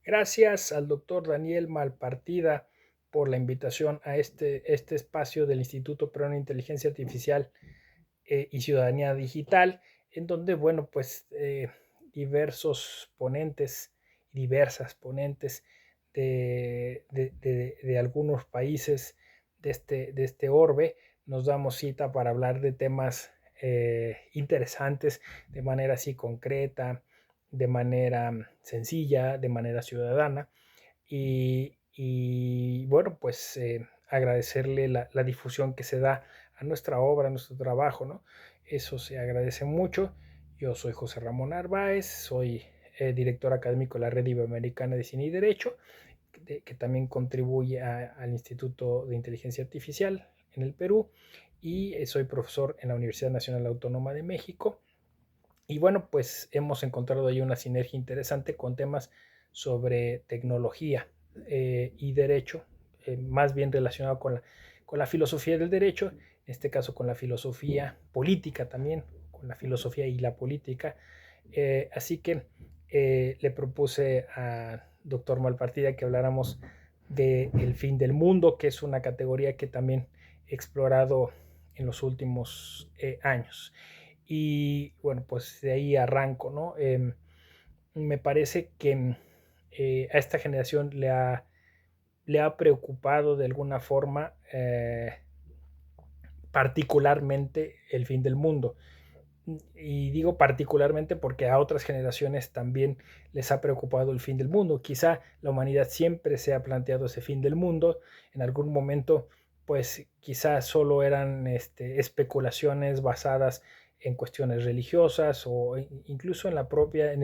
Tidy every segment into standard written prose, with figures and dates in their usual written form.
Gracias al doctor Daniel Malpartida por la invitación a este espacio del Instituto Peruano de Inteligencia Artificial y Ciudadanía Digital, en donde, bueno, pues diversos ponentes, diversas ponentes de algunos países de este orbe, nos damos cita para hablar de temas interesantes de manera así concreta, de manera sencilla, de manera ciudadana. Y bueno, pues agradecerle la difusión que se da a nuestra obra, a nuestro trabajo, ¿no? Eso se agradece mucho. Yo soy José Ramón Narváez, soy director académico de la Red Iberoamericana de Cine y Derecho, que también contribuye al Instituto de Inteligencia Artificial en el Perú, y soy profesor en la Universidad Nacional Autónoma de México. Y bueno, pues hemos encontrado ahí una sinergia interesante con temas sobre tecnología y derecho, más bien relacionado con la filosofía del derecho, en este caso con la filosofía política también, con la filosofía y la política. Así que le propuse a doctor Malpartida que habláramos de El fin del mundo, que es una categoría que también he explorado en los últimos años. Y bueno, pues de ahí arranco, ¿no? Me parece que a esta generación le ha preocupado de alguna forma particularmente el fin del mundo. Y digo particularmente porque a otras generaciones también les ha preocupado el fin del mundo. Quizá la humanidad siempre se ha planteado ese fin del mundo. En algún momento, pues quizá solo eran especulaciones basadas en cuestiones religiosas o incluso en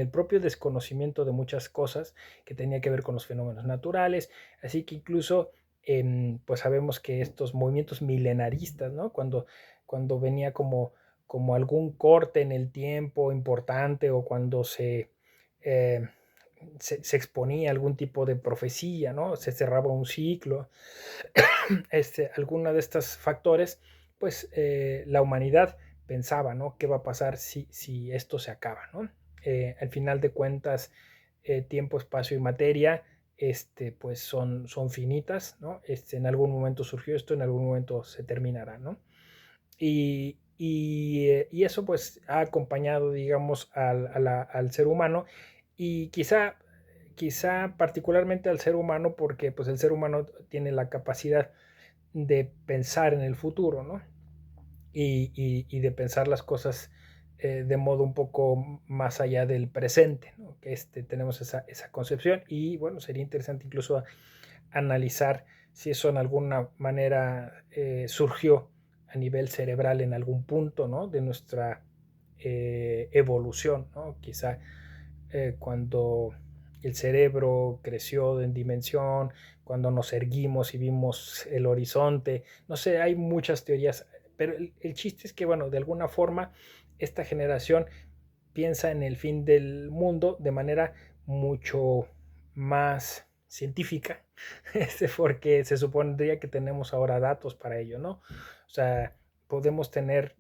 el propio desconocimiento de muchas cosas que tenía que ver con los fenómenos naturales. Así que incluso pues sabemos que estos movimientos milenaristas, ¿no? Cuando venía como algún corte en el tiempo importante o cuando eh, se exponía algún tipo de profecía, ¿no? Se cerraba un ciclo, alguno de estos factores, pues la humanidad pensaba, ¿no? ¿Qué va a pasar si esto se acaba, ¿no? Al final de cuentas, tiempo, espacio y materia, pues son finitas, ¿no? En algún momento surgió esto, en algún momento se terminará, ¿no? Y eso pues ha acompañado, digamos, al ser humano y quizá particularmente al ser humano porque pues el ser humano tiene la capacidad de pensar en el futuro, ¿no? Y de pensar las cosas de modo un poco más allá del presente, ¿no? Que tenemos esa concepción y bueno, sería interesante incluso analizar si eso en alguna manera surgió a nivel cerebral en algún punto, ¿no? De nuestra evolución, ¿no? Quizá cuando el cerebro creció en dimensión, cuando nos erguimos y vimos el horizonte, no sé, hay muchas teorías, pero el chiste es que, bueno, de alguna forma esta generación piensa en el fin del mundo de manera mucho más científica, porque se supondría que tenemos ahora datos para ello, ¿no? O sea, podemos tener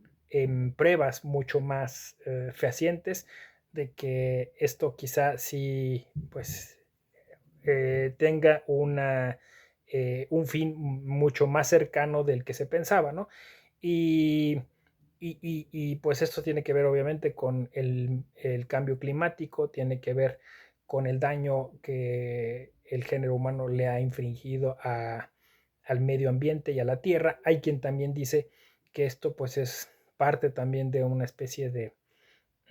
pruebas mucho más fehacientes de que esto quizá sí, pues, tenga un fin mucho más cercano del que se pensaba, ¿no? Y, pues esto tiene que ver obviamente con el cambio climático, tiene que ver con el daño que el género humano le ha infringido al medio ambiente y a la tierra. Hay quien también dice que esto pues es parte también de una especie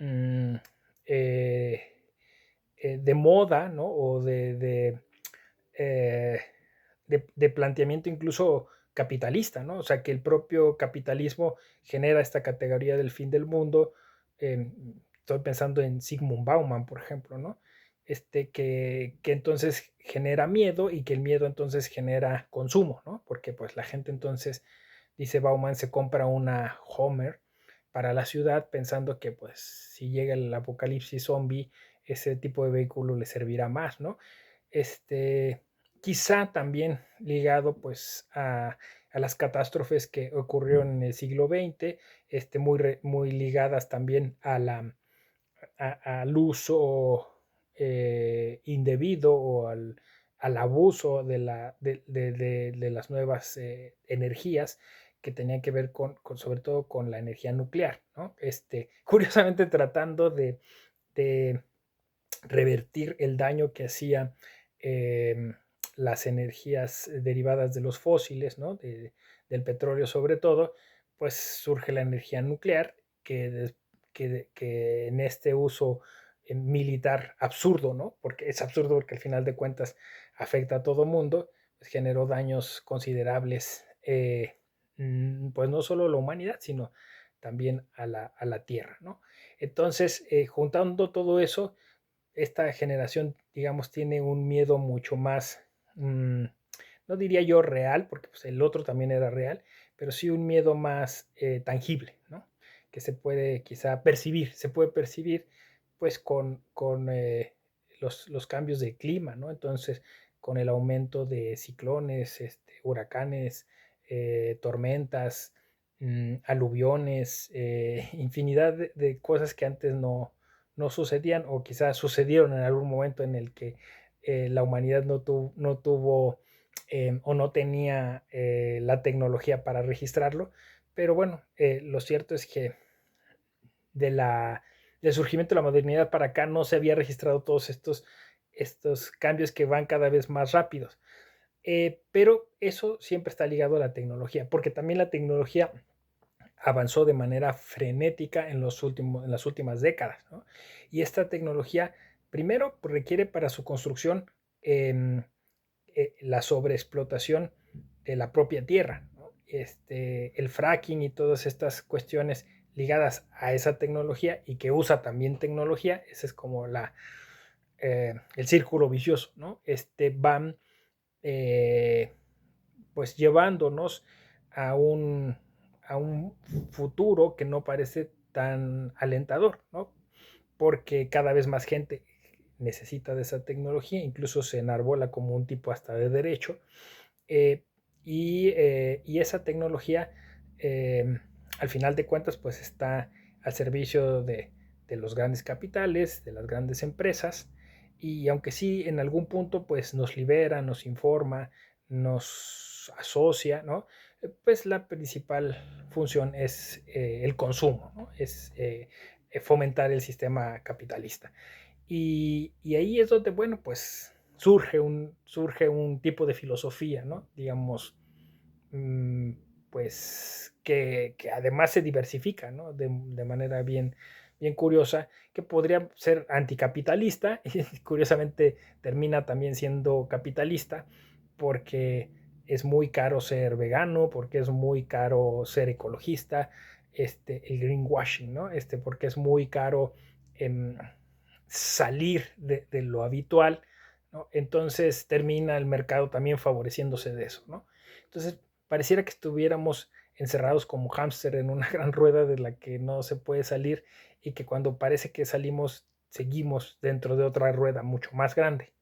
mm, eh, de moda, ¿no? O eh, de planteamiento incluso capitalista, ¿no? O sea, que el propio capitalismo genera esta categoría del fin del mundo. Estoy pensando en Zygmunt Bauman, por ejemplo, ¿no? Que entonces genera miedo y que el miedo entonces genera consumo, ¿no? Porque pues la gente entonces, dice Bauman, se compra una Homer para la ciudad pensando que pues si llega el apocalipsis zombie, ese tipo de vehículo le servirá más, ¿no? Este, quizá también ligado pues a las catástrofes que ocurrieron en el siglo XX, muy ligadas también al uso indebido o al abuso de las nuevas energías que tenían que ver sobre todo con la energía nuclear, ¿no? Curiosamente tratando de revertir el daño que hacía eh, las energías derivadas de los fósiles, ¿no? Del petróleo sobre todo, pues surge la energía nuclear que en este uso militar absurdo, ¿no? Porque es absurdo porque al final de cuentas afecta a todo mundo, pues generó daños considerables, pues no solo a la humanidad, sino también a la Tierra, ¿no? Entonces, juntando todo eso, esta generación, digamos, tiene un miedo mucho más, no diría yo real, porque pues, el otro también era real, pero sí un miedo más tangible, ¿no? Que se puede quizá percibir, se puede percibir pues con los cambios de clima, ¿no? Entonces, con el aumento de ciclones, huracanes, tormentas, aluviones, infinidad de cosas que antes no sucedían o quizás sucedieron en algún momento en el que la humanidad no tuvo o no tenía la tecnología para registrarlo. Pero bueno, lo cierto es que de del surgimiento de la modernidad para acá no se había registrado todos estos cambios que van cada vez más rápidos. Pero eso siempre está ligado a la tecnología, porque también la tecnología avanzó de manera frenética en las últimas décadas, ¿no? Y esta tecnología, primero, pues, requiere para su construcción la sobreexplotación de la propia tierra, ¿no? El fracking y todas estas cuestiones ligadas a esa tecnología y que usa también tecnología, ese es como el círculo vicioso, ¿no? Van eh, pues llevándonos a a un futuro que no parece tan alentador, ¿no? Porque cada vez más gente necesita de esa tecnología, incluso se enarbola como un tipo hasta de derecho, eh, y esa tecnología, al final de cuentas, pues está al servicio de los grandes capitales, de las grandes empresas, y aunque sí en algún punto pues nos libera, nos informa, nos asocia, ¿no? Pues la principal función es el consumo, ¿no? Es fomentar el sistema capitalista. Y ahí es donde, bueno, pues surge un tipo de filosofía, ¿no? Digamos, mmm, pues que además se diversifica, ¿no? De manera bien curiosa, que podría ser anticapitalista y curiosamente termina también siendo capitalista porque es muy caro ser vegano, porque es muy caro ser ecologista, el greenwashing, ¿no? Porque es muy caro salir de lo habitual, ¿no? Entonces termina el mercado también favoreciéndose de eso, ¿no? Entonces pareciera que estuviéramos encerrados como hámster en una gran rueda de la que no se puede salir y que cuando parece que salimos seguimos dentro de otra rueda mucho más grande.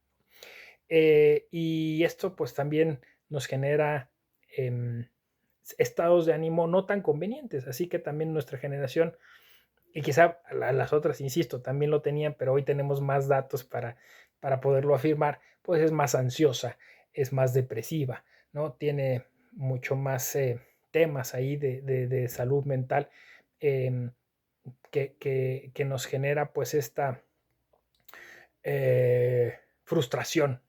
Y esto pues también nos genera eh, estados de ánimo no tan convenientes, así que también nuestra generación y quizá las otras, insisto, también lo tenían, pero hoy tenemos más datos para poderlo afirmar, pues es más ansiosa, es más depresiva, ¿no? Tiene mucho más temas ahí de salud mental eh, que nos genera pues esta frustración,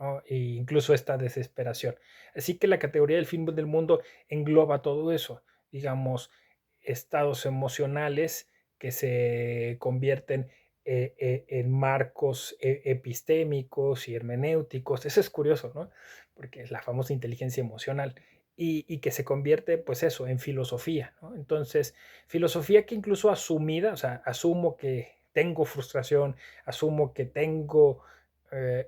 ¿no? E incluso esta desesperación. Así que la categoría del fin del mundo engloba todo eso, digamos, estados emocionales que se convierten en marcos epistémicos y hermenéuticos. Eso es curioso, ¿no? Porque es la famosa inteligencia emocional. Y que se convierte, pues eso, en filosofía, ¿no? Entonces, filosofía que incluso asumida, o sea, asumo que tengo frustración, asumo que tengo,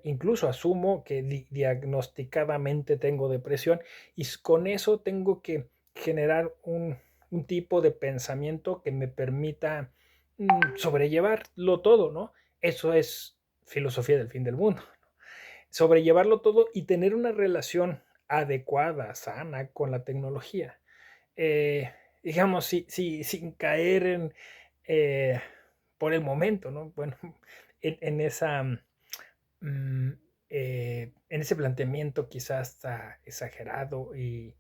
incluso asumo que diagnosticadamente tengo depresión y con eso tengo que generar un tipo de pensamiento que me permita sobrellevarlo todo, ¿no? Eso es filosofía del fin del mundo. Sobrellevarlo todo y tener una relación adecuada, sana con la tecnología. Eh, digamos, sin caer en, eh, por el momento, ¿no? Bueno, en esa, mm, en ese planteamiento quizás está exagerado y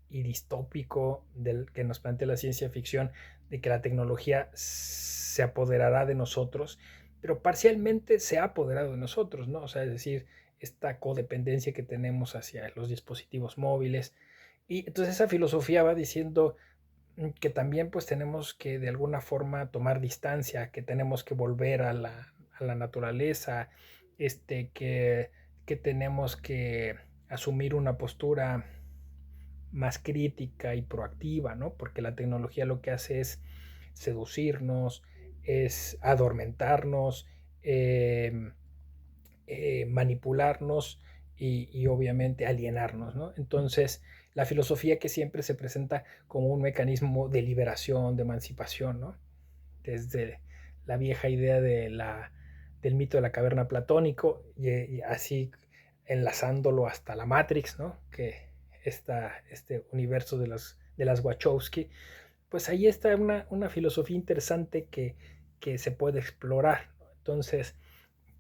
distópico del que nos plantea la ciencia ficción, de que la tecnología se apoderará de nosotros, pero parcialmente se ha apoderado de nosotros, ¿no? O sea, es decir, esta codependencia que tenemos hacia los dispositivos móviles. Y entonces esa filosofía va diciendo que también pues tenemos que de alguna forma tomar distancia, que tenemos que volver a la naturaleza, que tenemos que asumir una postura más crítica y proactiva, ¿no? Porque la tecnología lo que hace es seducirnos, es adormentarnos, eh, manipularnos y obviamente alienarnos, ¿no? Entonces, la filosofía que siempre se presenta como un mecanismo de liberación, de emancipación, ¿no? Desde la vieja idea del mito de la caverna platónico y así enlazándolo hasta la Matrix, ¿no? Que este universo de las Wachowski, pues ahí está una filosofía interesante que se puede explorar, ¿no? Entonces,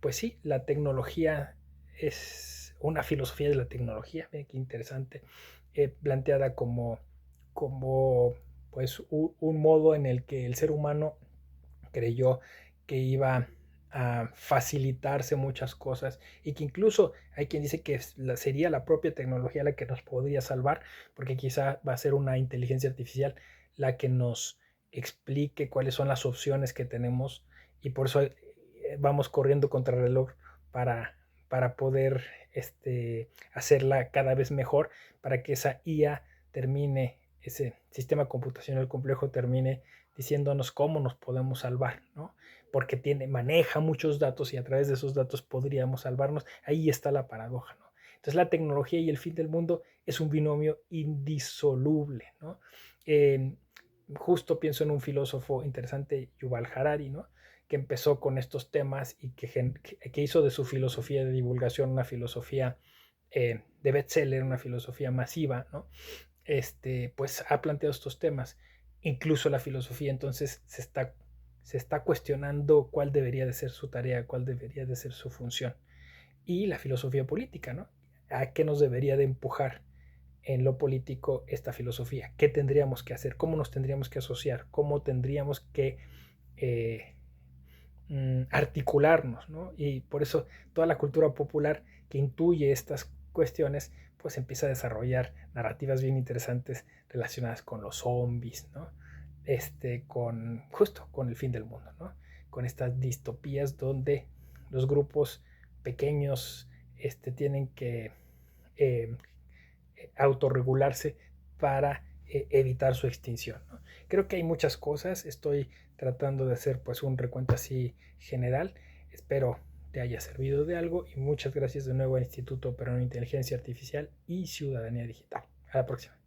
pues sí, la tecnología es una filosofía de la tecnología, qué interesante, planteada como pues un modo en el que el ser humano creyó que iba a facilitarse muchas cosas y que incluso hay quien dice que sería la propia tecnología la que nos podría salvar, porque quizá va a ser una inteligencia artificial la que nos explique cuáles son las opciones que tenemos y por eso vamos corriendo contra el reloj para, para poder hacerla cada vez mejor, para que esa IA termine, ese sistema computacional complejo termine diciéndonos cómo nos podemos salvar, ¿no? Porque maneja muchos datos y a través de esos datos podríamos salvarnos. Ahí está la paradoja, ¿no? Entonces la tecnología y el fin del mundo es un binomio indisoluble, ¿no? Eh, Justo pienso en un filósofo interesante, Yuval Harari, ¿no? Que empezó con estos temas y que hizo de su filosofía de divulgación una filosofía de bestseller, una filosofía masiva, ¿no? Pues ha planteado estos temas. Incluso la filosofía entonces se está cuestionando cuál debería de ser su tarea, cuál debería de ser su función. Y la filosofía política, ¿no? ¿A qué nos debería de empujar en lo político esta filosofía? ¿Qué tendríamos que hacer? ¿Cómo nos tendríamos que asociar? ¿Cómo tendríamos que eh, articularnos, ¿no? Y por eso toda la cultura popular que intuye estas cuestiones, pues empieza a desarrollar narrativas bien interesantes relacionadas con los zombies, ¿no? Justo con el fin del mundo, ¿no? Con estas distopías donde los grupos pequeños tienen que eh, autorregularse para evitar su extinción, ¿no? Creo que hay muchas cosas, estoy tratando de hacer pues un recuento así general, espero te haya servido de algo y muchas gracias de nuevo al Instituto Peruano de Inteligencia Artificial y Ciudadanía Digital. A la próxima.